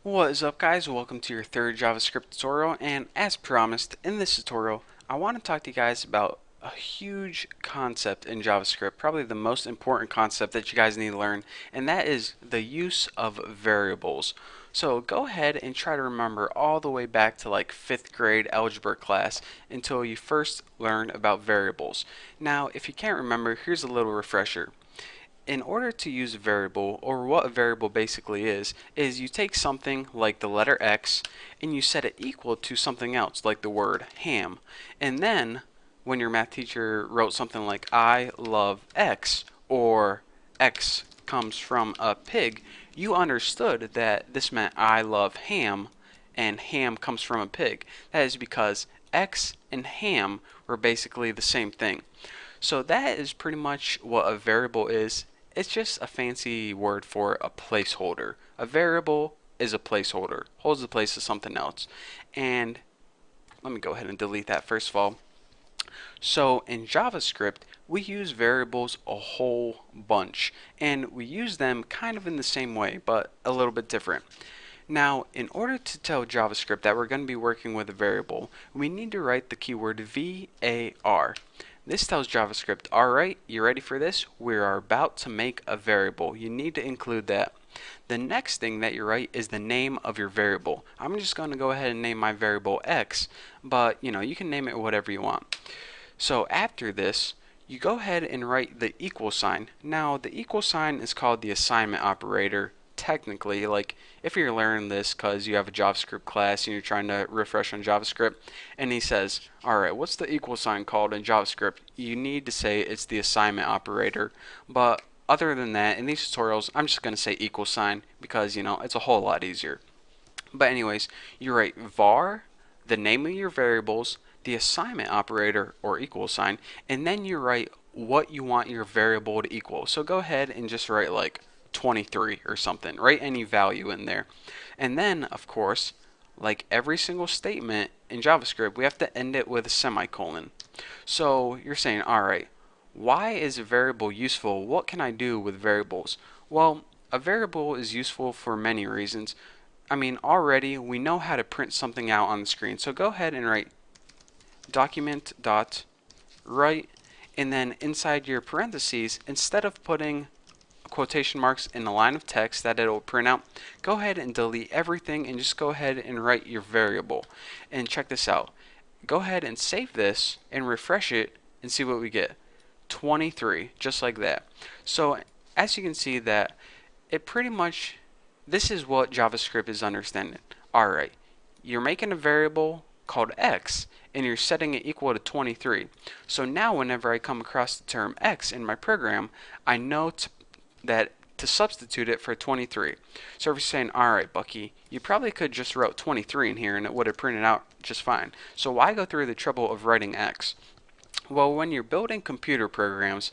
What is up, guys? Welcome to your third JavaScript tutorial, and as promised, in this tutorial I want to talk to you guys about a huge concept in JavaScript, probably the most important concept that you guys need to learn, and that is the use of variables. So go ahead and try to remember all the way back to like 5th grade algebra class until you first learned about variables. Now, if you can't remember, here's a little refresher. In order to use a variable, or what a variable basically is you take something like the letter X and you set it equal to something else like the word ham. And then when your math teacher wrote something like I love X or X comes from a pig, you understood that this meant I love ham and ham comes from a pig. That is because X and ham were basically the same thing. So that is pretty much what a variable is. It's just a fancy word for a placeholder. A variable is a placeholder, holds the place of something else. And let me go ahead and delete that first of all. So in JavaScript, we use variables a whole bunch, and we use them kind of in the same way, but a little bit different. Now, in order to tell JavaScript that we're going to be working with a variable, we need to write the keyword var. This tells JavaScript, alright, you ready for this? We are about to make a variable. You need to include that. The next thing that you write is the name of your variable. I'm just going to go ahead and name my variable X, but you can name it whatever you want. So after this, you go ahead and write the equal sign. Now, the equal sign is called the assignment operator. Technically, like if you're learning this because you have a JavaScript class and you're trying to refresh on JavaScript, and he says, alright, what's the equal sign called in JavaScript? You need to say it's the assignment operator. But other than that, in these tutorials, I'm just going to say equal sign because, it's a whole lot easier. But anyways, you write var, the name of your variables, the assignment operator or equal sign, and then you write what you want your variable to equal. So go ahead and just write like 23 or something. Write any value in there. And then, of course, like every single statement in JavaScript, we have to end it with a semicolon. So you're saying, alright, why is a variable useful? What can I do with variables? Well, a variable is useful for many reasons. I mean, already we know how to print something out on the screen. So go ahead and write document dot write, and then inside your parentheses, instead of putting quotation marks in a line of text that it'll print out, go ahead and delete everything and just go ahead and write your variable. And check this out. Go ahead and save this and refresh it and see what we get. 23, just like that. So as you can see that it pretty much, this is what JavaScript is understanding. Alright, you're making a variable called X and you're setting it equal to 23. So now whenever I come across the term X in my program, I know that to substitute it for 23. So if you're saying, alright Bucky, you probably could just wrote 23 in here and it would have printed out just fine. So why go through the trouble of writing X? Well, when you're building computer programs,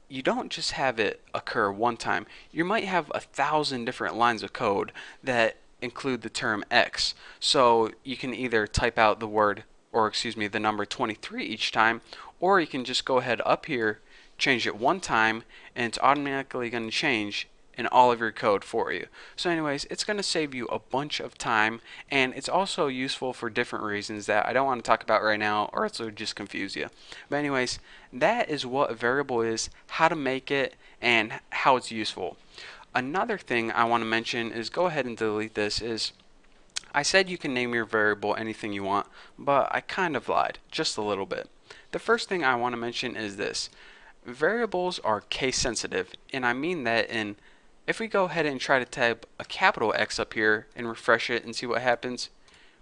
you don't just have it occur one time. You might have 1,000 different lines of code that include the term X. So you can either type out the word, or excuse me, the number 23 each time, or you can just go ahead up here, change it one time, and it's automatically going to change in all of your code for you. So anyways, it's going to save you a bunch of time, and it's also useful for different reasons that I don't want to talk about right now, or else it would just confuse you. But anyways, that is what a variable is, how to make it, and how it's useful. Another thing I want to mention is, go ahead and delete this, is I said you can name your variable anything you want, but I kind of lied, just a little bit. The first thing I want to mention is this. Variables are case sensitive, and I mean that in, if we go ahead and try to type a capital X up here and refresh it and see what happens,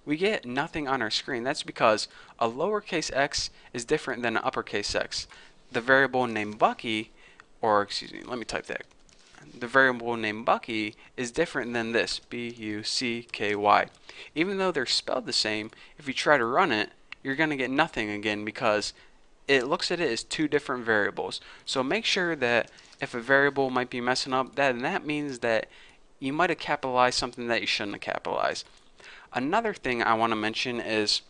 we get nothing on our screen. That's because a lowercase x is different than an uppercase x. The variable named Bucky, or excuse me, let me type that. The variable named Bucky is different than this, B-U-C-K-Y. Even though they're spelled the same, if you try to run it, you're going to get nothing again because it looks at it as two different variables. So make sure that if a variable might be messing up, then that means that you might have capitalized something that you shouldn't have capitalized. Another thing I want to mention is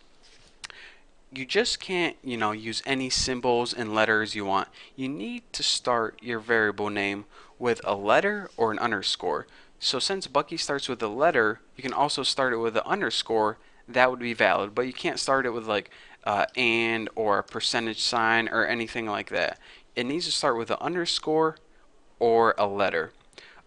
you just can't, use any symbols and letters you want. You need to start your variable name with a letter or an underscore. So since Bucky starts with a letter, you can also start it with an underscore. That would be valid, but you can't start it with like and or a percentage sign or anything like that. It needs to start with an underscore or a letter.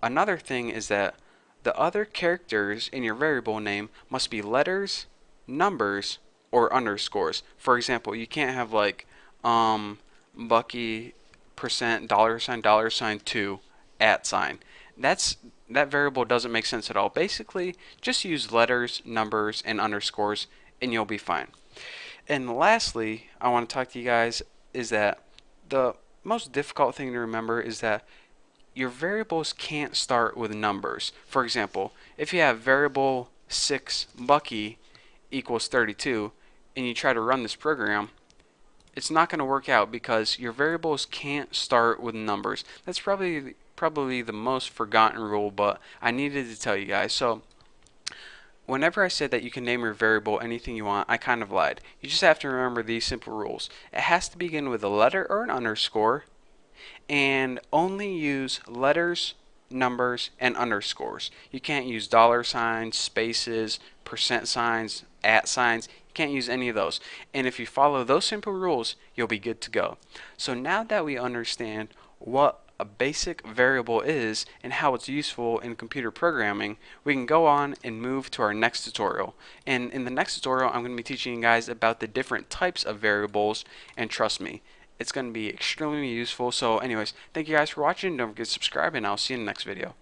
Another thing is that the other characters in your variable name must be letters, numbers, or underscores. For example, you can't have like Bucky percent dollar sign two at sign. That variable doesn't make sense at all. Basically, just use letters, numbers, and underscores, and you'll be fine. And lastly, I want to talk to you guys is that the most difficult thing to remember is that your variables can't start with numbers. For example, if you have variable 6 Bucky equals 32 and you try to run this program, it's not going to work out because your variables can't start with numbers. That's probably the most forgotten rule, but I needed to tell you guys. So whenever I said that you can name your variable anything you want, I kind of lied. You just have to remember these simple rules. It has to begin with a letter or an underscore, and only use letters, numbers, and underscores. You can't use dollar signs, spaces, percent signs, at signs. You can't use any of those. And if you follow those simple rules, you'll be good to go. So now that we understand what a basic variable is and how it's useful in computer programming, we can go on and move to our next tutorial. And in the next tutorial, I'm going to be teaching you guys about the different types of variables, and trust me, it's going to be extremely useful. So anyways, thank you guys for watching. Don't forget to subscribe, and I'll see you in the next video.